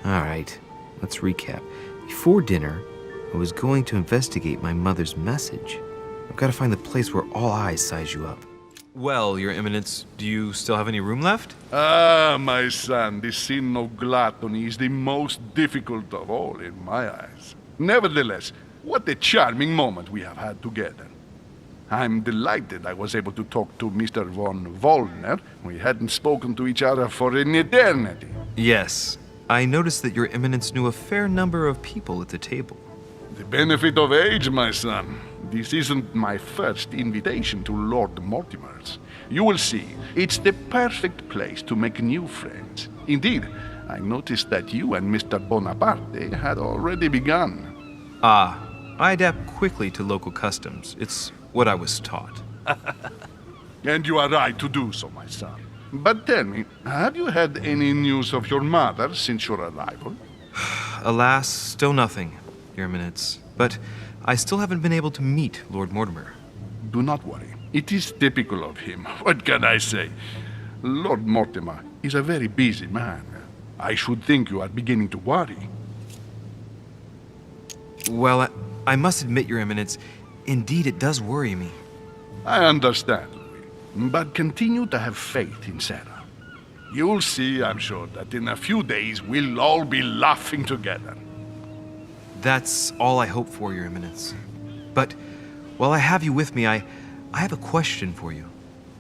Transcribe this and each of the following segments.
Alright, let's recap. Before dinner, I was going to investigate my mother's message. I've got to find the place where all eyes size you up. Well, Your Eminence, do you still have any room left? Ah, my son, the sin of gluttony is the most difficult of all in my eyes. Nevertheless, what a charming moment we have had together. I'm delighted I was able to talk to Mr. von Wollner. We hadn't spoken to each other for an eternity. Yes. I noticed that Your Eminence knew a fair number of people at the table. The benefit of age, my son. This isn't my first invitation to Lord Mortimer's. You will see, it's the perfect place to make new friends. Indeed, I noticed that you and Mr. Bonaparte had already begun. Ah, I adapt quickly to local customs. It's what I was taught. And you are right to do so, my son. But tell me, have you had any news of your mother since your arrival? Alas, still nothing, Your Eminence. But I still haven't been able to meet Lord Mortimer. Do not worry. It is typical of him. What can I say? Lord Mortimer is a very busy man. I should think you are beginning to worry. Well, I must admit, Your Eminence, indeed it does worry me. I understand, Louie. But continue to have faith in Sarah. You'll see, I'm sure, that in a few days we'll all be laughing together. That's all I hope for, Your Eminence. But while I have you with me, I have a question for you.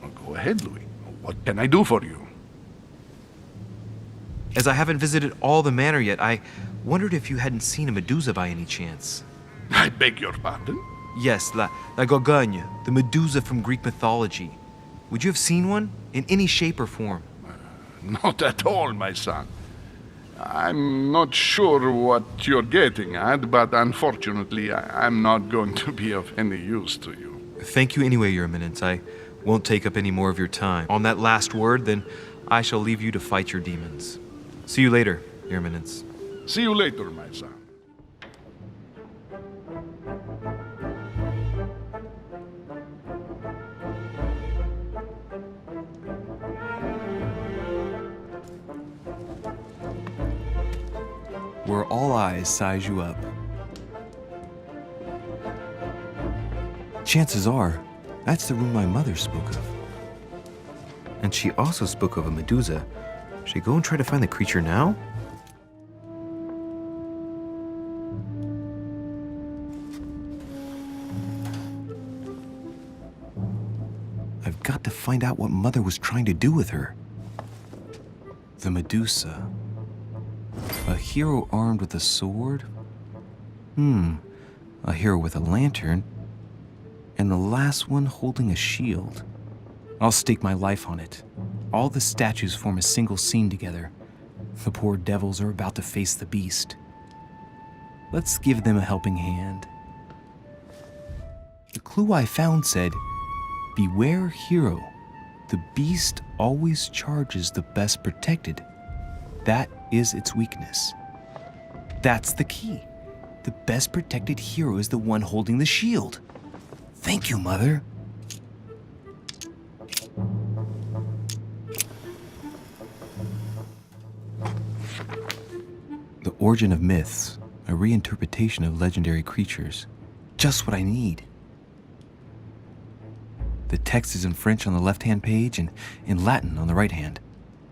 Well, go ahead, Louie. What can I do for you? As I haven't visited all the manor yet, I wondered if you hadn't seen a Medusa by any chance. I beg your pardon? Yes, La Gorgogne, the Medusa from Greek mythology. Would you have seen one in any shape or form? Not at all, my son. I'm not sure what you're getting at, but unfortunately, I'm not going to be of any use to you. Thank you anyway, Your Eminence. I won't take up any more of your time. On that last word, then I shall leave you to fight your demons. See you later, Your Eminence. See you later, my son. Where all eyes size you up. Chances are, that's the room my mother spoke of. And she also spoke of a Medusa. Should I go and try to find the creature now? I've got to find out what Mother was trying to do with her. The Medusa. A hero armed with a sword? A hero with a lantern? And the last one holding a shield. I'll stake my life on it. All the statues form a single scene together. The poor devils are about to face the beast. Let's give them a helping hand. The clue I found said, "Beware hero. The beast always charges the best protected. That is its weakness." That's the key. The best protected hero is the one holding the shield. Thank you, Mother. The Origin of Myths, a reinterpretation of legendary creatures. Just what I need. The text is in French on the left-hand page and in Latin on the right hand.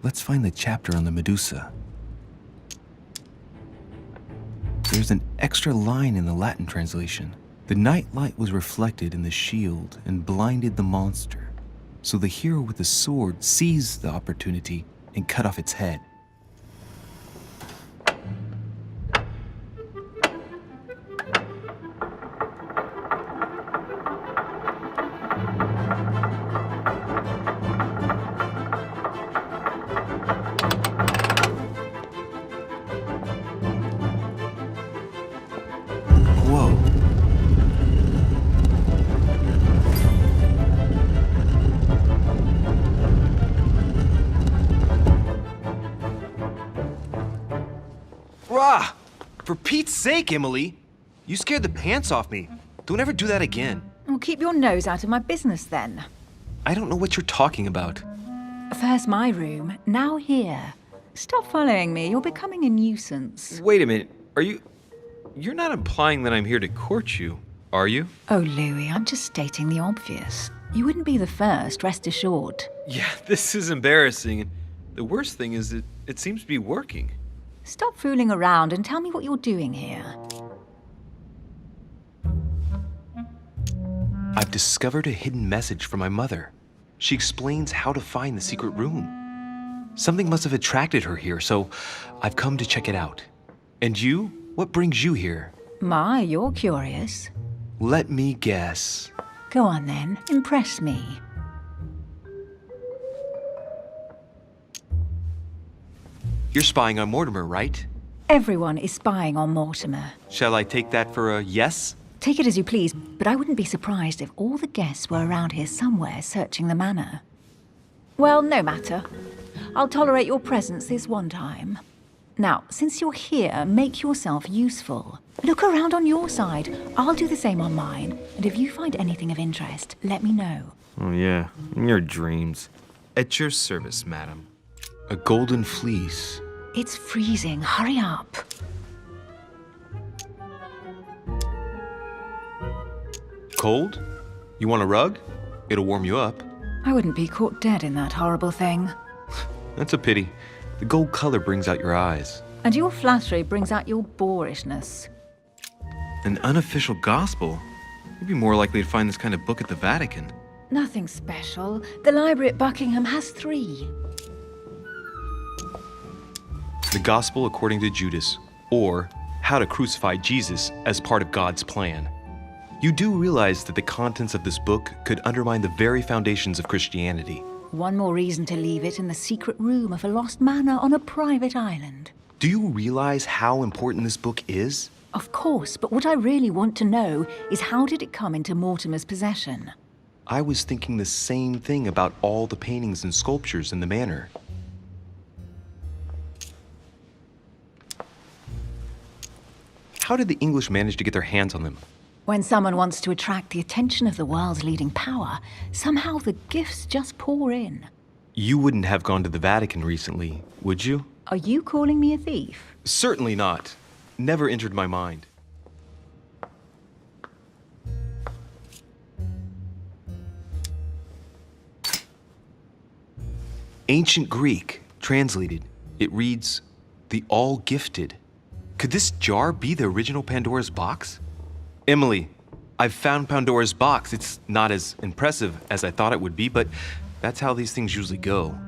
Let's find the chapter on the Medusa. There's an extra line in the Latin translation. The night light was reflected in the shield and blinded the monster. So the hero with the sword seized the opportunity and cut off its head. Whoa. Rah! For Pete's sake, Emily! You scared the pants off me. Don't ever do that again. Well, keep your nose out of my business then. I don't know what you're talking about. First my room, now here. Stop following me. You're becoming a nuisance. Wait a minute. You're not implying that I'm here to court you, are you? Oh, Louie, I'm just stating the obvious. You wouldn't be the first, rest assured. Yeah, this is embarrassing. And the worst thing is it seems to be working. Stop fooling around and tell me what you're doing here. I've discovered a hidden message from my mother. She explains how to find the secret room. Something must have attracted her here, so I've come to check it out. And you? What brings you here? My, you're curious. Let me guess. Go on then, impress me. You're spying on Mortimer, right? Everyone is spying on Mortimer. Shall I take that for a yes? Take it as you please, but I wouldn't be surprised if all the guests were around here somewhere searching the manor. Well, no matter. I'll tolerate your presence this one time. Now, since you're here, make yourself useful. Look around on your side. I'll do the same on mine. And if you find anything of interest, let me know. Oh, yeah. In your dreams. At your service, madam. A golden fleece. It's freezing. Hurry up. Cold? You want a rug? It'll warm you up. I wouldn't be caught dead in that horrible thing. That's a pity. The gold color brings out your eyes. And your flattery brings out your boorishness. An unofficial gospel? You'd be more likely to find this kind of book at the Vatican. Nothing special. The library at Buckingham has 3. The Gospel according to Judas, or How to Crucify Jesus as part of God's plan. You do realize that the contents of this book could undermine the very foundations of Christianity. One more reason to leave it in the secret room of a lost manor on a private island. Do you realize how important this book is? Of course, but what I really want to know is how did it come into Mortimer's possession? I was thinking the same thing about all the paintings and sculptures in the manor. How did the English manage to get their hands on them? When someone wants to attract the attention of the world's leading power, somehow the gifts just pour in. You wouldn't have gone to the Vatican recently, would you? Are you calling me a thief? Certainly not. Never entered my mind. Ancient Greek, translated. It reads, the all-gifted. Could this jar be the original Pandora's box? Emily, I've found Pandora's box. It's not as impressive as I thought it would be, but that's how these things usually go.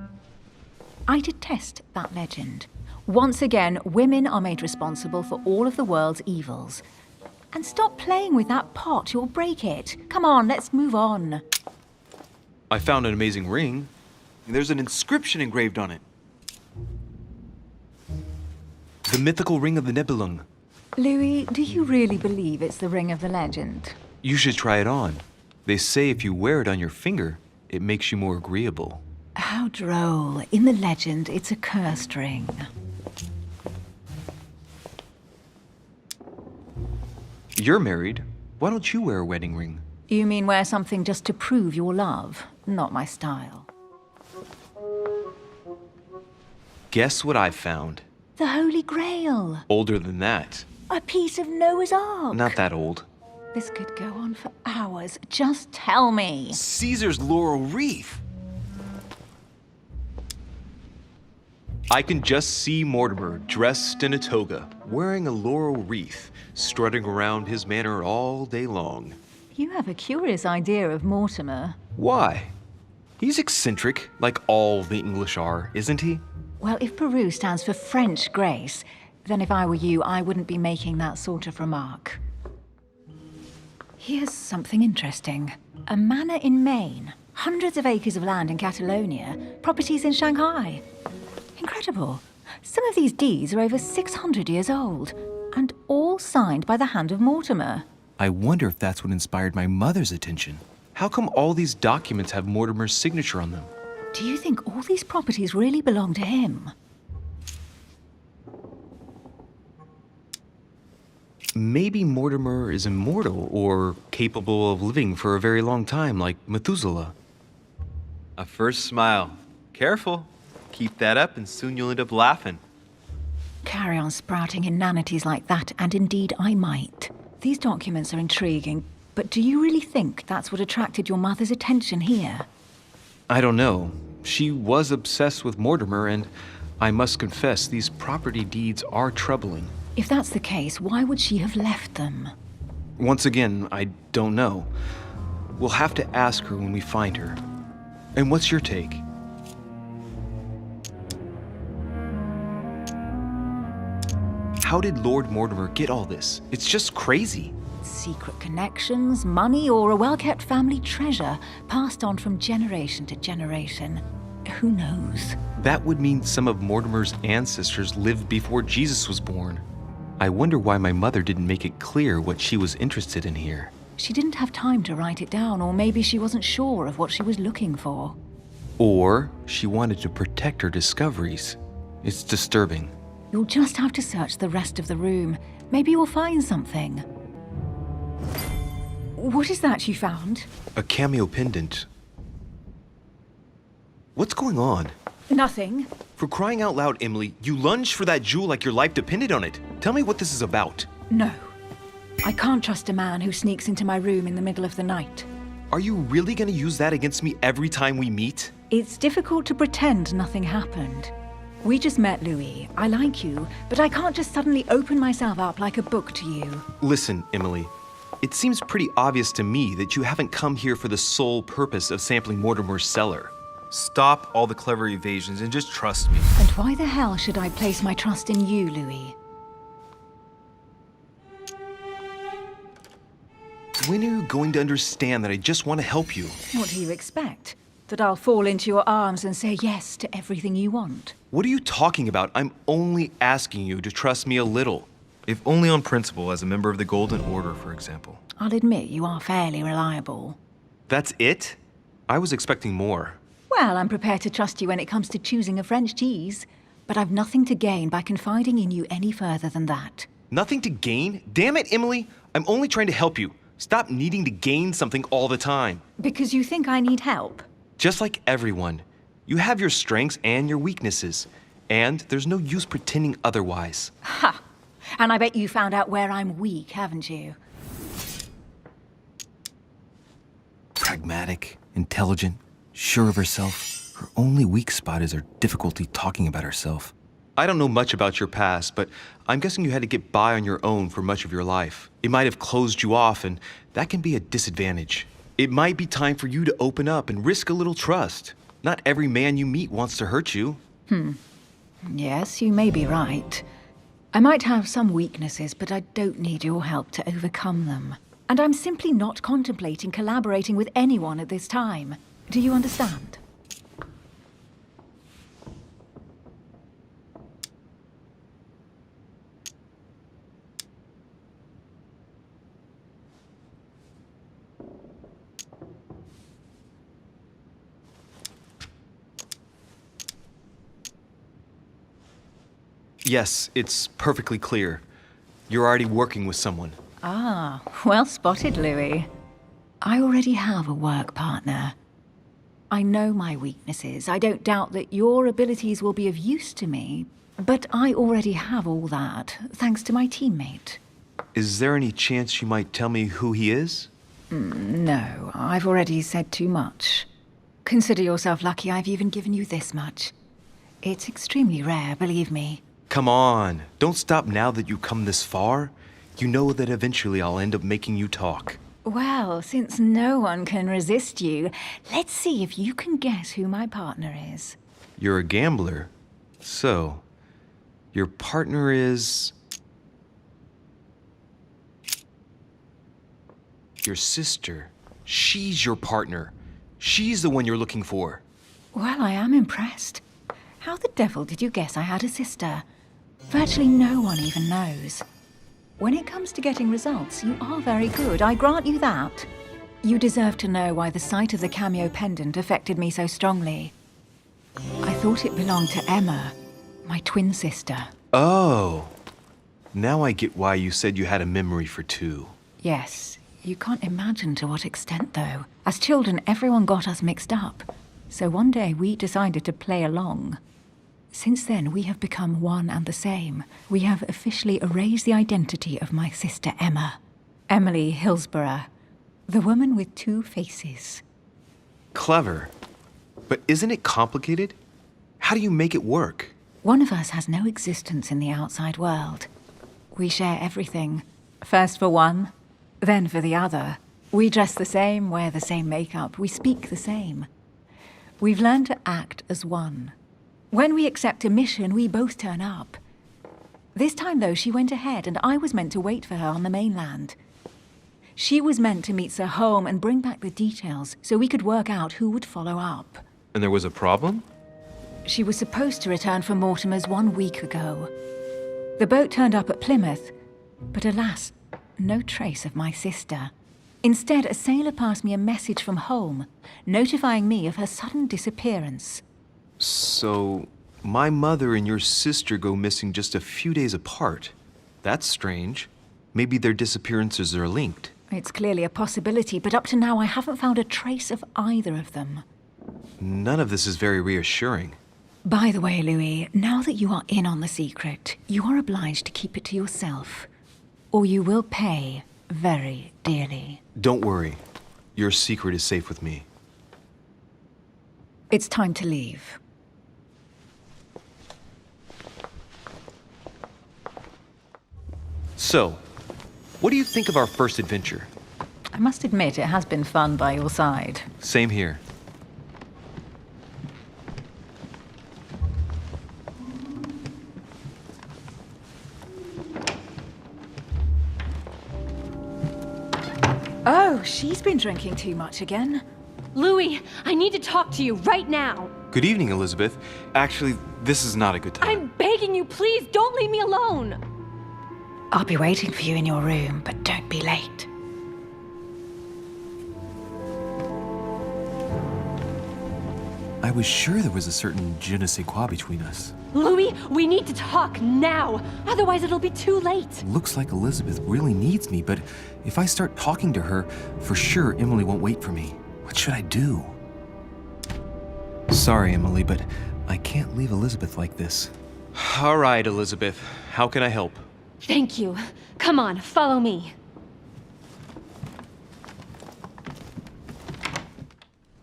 I detest that legend. Once again, women are made responsible for all of the world's evils. And stop playing with that pot, you'll break it. Come on, let's move on. I found an amazing ring. There's an inscription engraved on it. The mythical ring of the Nibelung. Louis, do you really believe it's the ring of the legend? You should try it on. They say if you wear it on your finger, it makes you more agreeable. How droll. In the legend, it's a cursed ring. You're married. Why don't you wear a wedding ring? You mean wear something just to prove your love? Not my style. Guess what I found? The Holy Grail. Older than that. A piece of Noah's Ark. Not that old. This could go on for hours. Just tell me. Caesar's laurel wreath. I can just see Mortimer dressed in a toga, wearing a laurel wreath, strutting around his manor all day long. You have a curious idea of Mortimer. Why? He's eccentric, like all the English are, isn't he? Well, if Peru stands for French grace, then if I were you, I wouldn't be making that sort of remark. Here's something interesting. A manor in Maine, hundreds of acres of land in Catalonia, properties in Shanghai. Incredible. Some of these deeds are over 600 years old, and all signed by the hand of Mortimer. I wonder if that's what inspired my mother's attention. How come all these documents have Mortimer's signature on them? Do you think all these properties really belong to him? Maybe Mortimer is immortal or capable of living for a very long time, like Methuselah. A first smile. Careful. Keep that up and soon you'll end up laughing. Carry on sprouting inanities like that, and indeed I might. These documents are intriguing, but do you really think that's what attracted your mother's attention here? I don't know. She was obsessed with Mortimer, and I must confess, these property deeds are troubling. If that's the case, why would she have left them? Once again, I don't know. We'll have to ask her when we find her. And what's your take? How did Lord Mortimer get all this? It's just crazy. Secret connections, money, or a well-kept family treasure passed on from generation to generation. Who knows? That would mean some of Mortimer's ancestors lived before Jesus was born. I wonder why my mother didn't make it clear what she was interested in here. She didn't have time to write it down, or maybe she wasn't sure of what she was looking for. Or she wanted to protect her discoveries. It's disturbing. You'll just have to search the rest of the room. Maybe you'll find something. What is that you found? A cameo pendant. What's going on? Nothing. For crying out loud, Emily, you lunged for that jewel like your life depended on it. Tell me what this is about. No. I can't trust a man who sneaks into my room in the middle of the night. Are you really gonna use that against me every time we meet? It's difficult to pretend nothing happened. We just met, Louie. I like you, but I can't just suddenly open myself up like a book to you. Listen, Emily. It seems pretty obvious to me that you haven't come here for the sole purpose of sampling Mortimer's cellar. Stop all the clever evasions and just trust me. And why the hell should I place my trust in you, Louie? When are you going to understand that I just want to help you? What do you expect? That I'll fall into your arms and say yes to everything you want? What are you talking about? I'm only asking you to trust me a little. If only on principle, as a member of the Golden Order, for example. I'll admit you are fairly reliable. That's it? I was expecting more. Well, I'm prepared to trust you when it comes to choosing a French cheese, but I've nothing to gain by confiding in you any further than that. Nothing to gain? Damn it, Emily! I'm only trying to help you. Stop needing to gain something all the time. Because you think I need help? Just like everyone, you have your strengths and your weaknesses, and there's no use pretending otherwise. Ha! And I bet you found out where I'm weak, haven't you? Pragmatic, intelligent, sure of herself. Her only weak spot is her difficulty talking about herself. I don't know much about your past, but I'm guessing you had to get by on your own for much of your life. It might have closed you off, and that can be a disadvantage. It might be time for you to open up and risk a little trust. Not every man you meet wants to hurt you. Yes, you may be right. I might have some weaknesses, but I don't need your help to overcome them. And I'm simply not contemplating collaborating with anyone at this time. Do you understand? Yes, it's perfectly clear. You're already working with someone. Ah, well spotted, Louie. I already have a work partner. I know my weaknesses. I don't doubt that your abilities will be of use to me, but I already have all that, thanks to my teammate. Is there any chance you might tell me who he is? No, I've already said too much. Consider yourself lucky I've even given you this much. It's extremely rare, believe me. Come on, don't stop now that you've come this far. You know that eventually I'll end up making you talk. Well, since no one can resist you, let's see if you can guess who my partner is. You're a gambler. So, your partner is... your sister. She's your partner. She's the one you're looking for. Well, I am impressed. How the devil did you guess I had a sister? Virtually no one even knows. When it comes to getting results, you are very good, I grant you that. You deserve to know why the sight of the cameo pendant affected me so strongly. I thought it belonged to Emma, my twin sister. Oh. Now I get why you said you had a memory for two. Yes, you can't imagine to what extent, though. As children, everyone got us mixed up. So one day we decided to play along. Since then, we have become one and the same. We have officially erased the identity of my sister Emma. Emily Hillsborough, the woman with two faces. Clever. But isn't it complicated? How do you make it work? One of us has no existence in the outside world. We share everything. First for one, then for the other. We dress the same, wear the same makeup, we speak the same. We've learned to act as one. When we accept a mission, we both turn up. This time, though, she went ahead, and I was meant to wait for her on the mainland. She was meant to meet Sir Home and bring back the details so we could work out who would follow up. And there was a problem? She was supposed to return from Mortimer's 1 week ago. The boat turned up at Plymouth, but alas, no trace of my sister. Instead, a sailor passed me a message from home, notifying me of her sudden disappearance. So, my mother and your sister go missing just a few days apart. That's strange. Maybe their disappearances are linked. It's clearly a possibility, but up to now I haven't found a trace of either of them. None of this is very reassuring. By the way, Louie, now that you are in on the secret, you are obliged to keep it to yourself, or you will pay very dearly. Don't worry. Your secret is safe with me. It's time to leave. So, what do you think of our first adventure? I must admit, it has been fun by your side. Same here. Oh, she's been drinking too much again. Louie, I need to talk to you right now. Good evening, Elizabeth. Actually, this is not a good time. I'm begging you, please don't leave me alone. I'll be waiting for you in your room, but don't be late. I was sure there was a certain je ne sais quoi between us. Louie, we need to talk now. Otherwise, it'll be too late. Looks like Elizabeth really needs me, but if I start talking to her, for sure Emily won't wait for me. What should I do? Sorry, Emily, but I can't leave Elizabeth like this. All right, Elizabeth. How can I help? Thank you. Come on, follow me.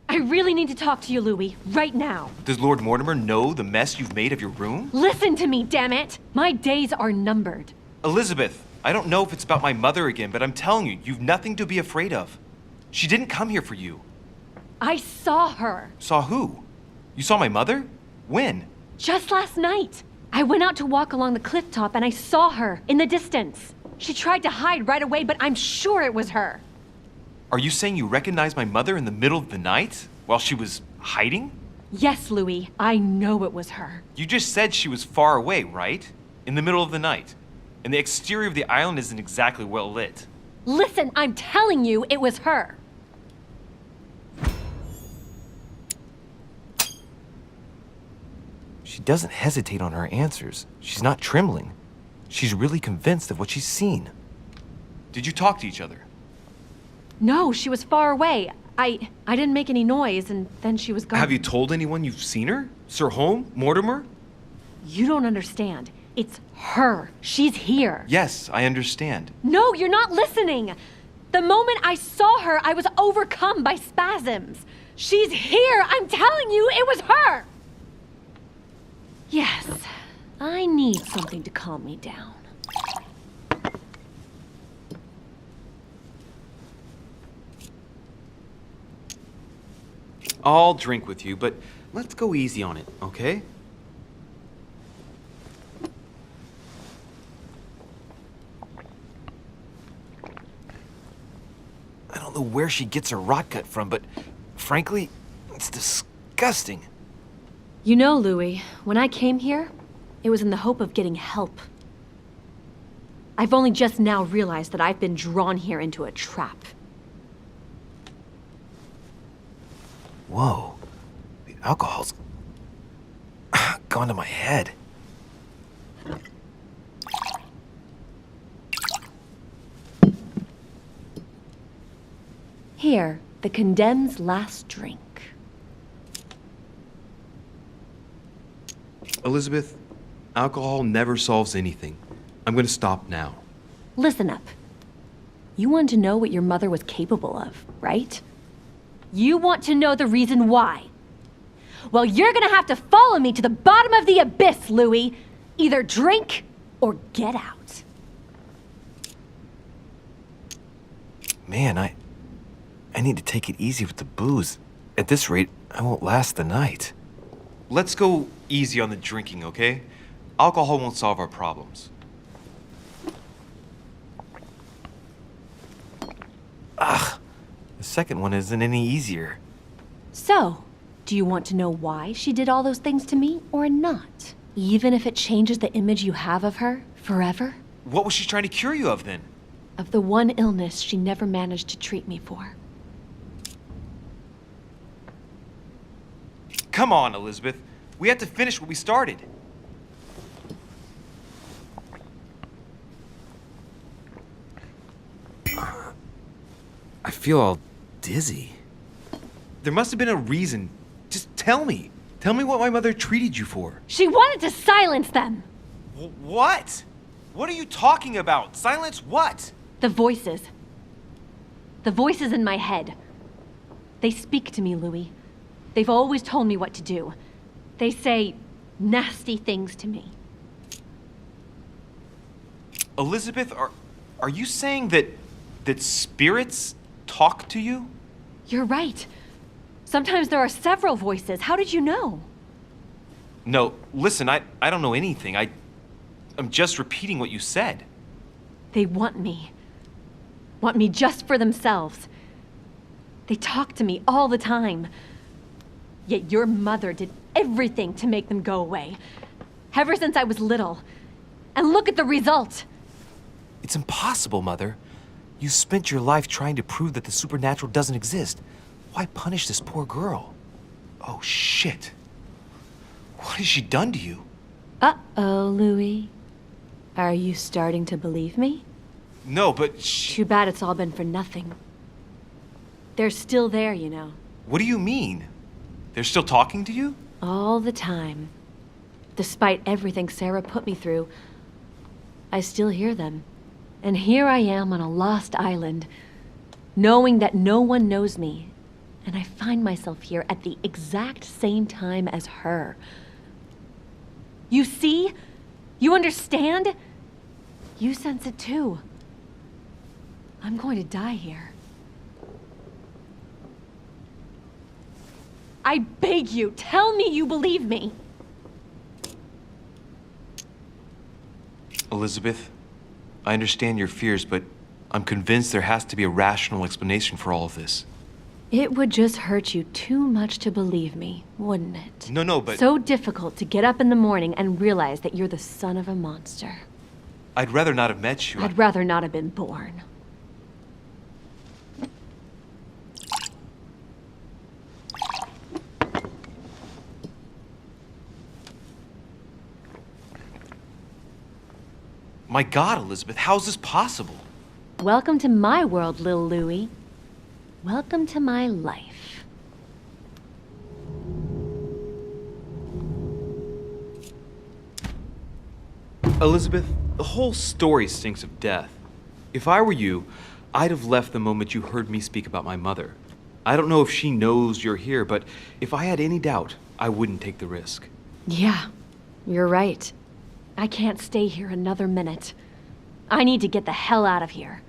I really need to talk to you, Louie, right now. Does Lord Mortimer know the mess you've made of your room? Listen to me, damn it! My days are numbered. Elizabeth, I don't know if it's about my mother again, but I'm telling you, you've nothing to be afraid of. She didn't come here for you. I saw her. Saw who? You saw my mother? When? Just last night. I went out to walk along the cliff top and I saw her in the distance. She tried to hide right away, but I'm sure it was her. Are you saying you recognized my mother in the middle of the night while she was hiding? Yes, Louie, I know it was her. You just said she was far away, right? In the middle of the night. And the exterior of the island isn't exactly well lit. Listen, I'm telling you it was her. She doesn't hesitate on her answers. She's not trembling. She's really convinced of what she's seen. Did you talk to each other? No, she was far away. I didn't make any noise, and then she was gone. Have you told anyone you've seen her? Sir Home? Mortimer? You don't understand. It's her. She's here. Yes, I understand. No, you're not listening. The moment I saw her, I was overcome by spasms. She's here. I'm telling you, it was her. Yes, I need something to calm me down. I'll drink with you, but let's go easy on it, okay? I don't know where she gets her rot gut from, but frankly, it's disgusting. You know, Louie, when I came here, it was in the hope of getting help. I've only just now realized that I've been drawn here into a trap. Whoa, the alcohol's gone to my head. Here, the condemned's last drink. Elizabeth, alcohol never solves anything. I'm gonna stop now. Listen up. You want to know what your mother was capable of, right? You want to know the reason why. Well, you're gonna have to follow me to the bottom of the abyss, Louie. Either drink or get out. Man, I need to take it easy with the booze. At this rate, I won't last the night. Let's go easy on the drinking, okay? Alcohol won't solve our problems. The second one isn't any easier. So, do you want to know why she did all those things to me or not? Even if it changes the image you have of her forever? What was she trying to cure you of then? Of the one illness she never managed to treat me for. Come on, Elizabeth. We have to finish what we started. I feel all dizzy. There must have been a reason. Just tell me. Tell me what my mother treated you for. She wanted to silence them! What? What are you talking about? Silence what? The voices. The voices in my head. They speak to me, Louie. They've always told me what to do. They say nasty things to me. Elizabeth, are you saying that spirits talk to you? You're right. Sometimes there are several voices. How did you know? No, listen, I don't know anything. I'm just repeating what you said. They want me. Want me just for themselves. They talk to me all the time. Yet your mother did everything to make them go away. Ever since I was little. And look at the result. It's impossible, Mother. You spent your life trying to prove that the supernatural doesn't exist. Why punish this poor girl? Oh, shit. What has she done to you? Uh-oh, Louie. Are you starting to believe me? No, but Too bad it's all been for nothing. They're still there, you know. What do you mean? They're still talking to you? All the time. Despite everything Sarah put me through, I still hear them. And here I am on a lost island, knowing that no one knows me. And I find myself here at the exact same time as her. You see? You understand? You sense it too. I'm going to die here. I beg you, tell me you believe me. Elizabeth, I understand your fears, but I'm convinced there has to be a rational explanation for all of this. It would just hurt you too much to believe me, wouldn't it? No, but... So difficult to get up in the morning and realize that you're the son of a monster. I'd rather not have met you. I'd rather not have been born. My God, Elizabeth, how's this possible? Welcome to my world, little Louie. Welcome to my life. Elizabeth, the whole story stinks of death. If I were you, I'd have left the moment you heard me speak about my mother. I don't know if she knows you're here, but if I had any doubt, I wouldn't take the risk. Yeah, you're right. I can't stay here another minute. I need to get the hell out of here.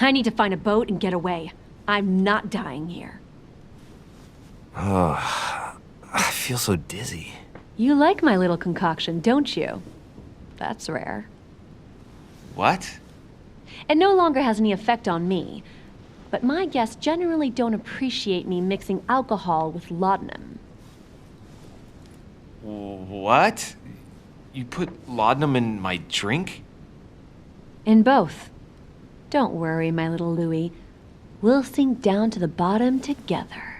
I need to find a boat and get away. I'm not dying here. I feel so dizzy. You like my little concoction, don't you? That's rare. What? It no longer has any effect on me, but my guests generally don't appreciate me mixing alcohol with laudanum. What? You put laudanum in my drink? In both. Don't worry, my little Louie. We'll sink down to the bottom together.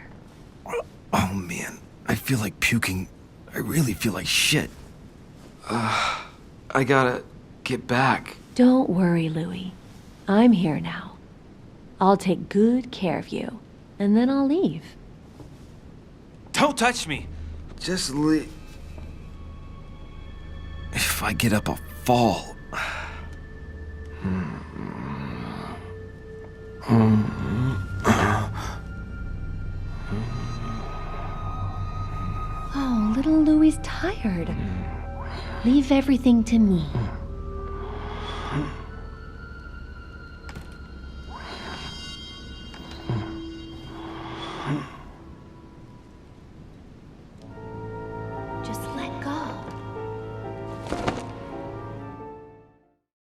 Oh man, I feel like puking. I really feel like shit. I gotta get back. Don't worry, Louie. I'm here now. I'll take good care of you, and then I'll leave. Don't touch me! Just leave. If I get up, I'll fall. Oh, little Louie's tired. Leave everything to me.